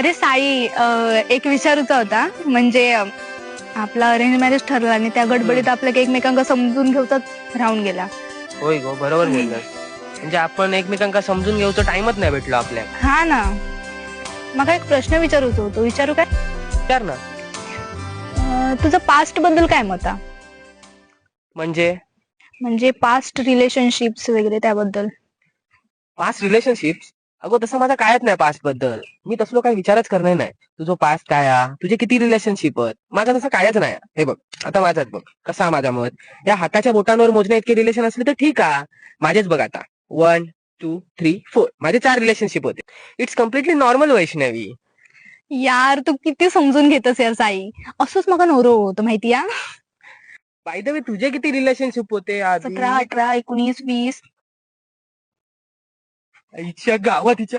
अरे साई, एक विचारूचा होता. म्हणजे आपला अरेंज मॅरेज ठरला आणि त्या गडबडीत आपल्या एकमेकांना समजून घेऊचा राहून गेला. होय गो, बरोबर बोललास. म्हणजे आपण एकमेकांका समजून घेऊचं टाइमच नाही भेटलो आपल्याला. हा ना. मग एक प्रश्न विचारूचा होतो, विचारू काय? विचार ना. तुझं पास्ट बद्दल काय मत आहे? म्हणजे पास्ट रिलेशनशिप्स वगैरे त्याबद्दल. Past relationship. अगो तसं माझा कायच नाही पास्ट बद्दल. मी तसलो काही विचारच करणार नाही. तुझं पास्ट काय हा? तुझे किती रिलेशनशिप आहेत? माझा तसं कायच नाही. हे बघ, आता माझाच बघ कसा माझा मत. या हाताच्या बोटांवर मोजण्या इतके रिलेशन असले तर ठीक आहे. माझेच बघ आता 1, 2, 3, 4 माझे 4 रिलेशनशिप होते. It's completely normal, Vaishnavi. यार तू किती समजून घेतस यार साई. असंच मग नवरो होतं माहिती आहे. बाय द वे, तुझे किती रिलेशनशिप होते आधी? 17, 18, 19, 20. आईच्या गावात तिच्या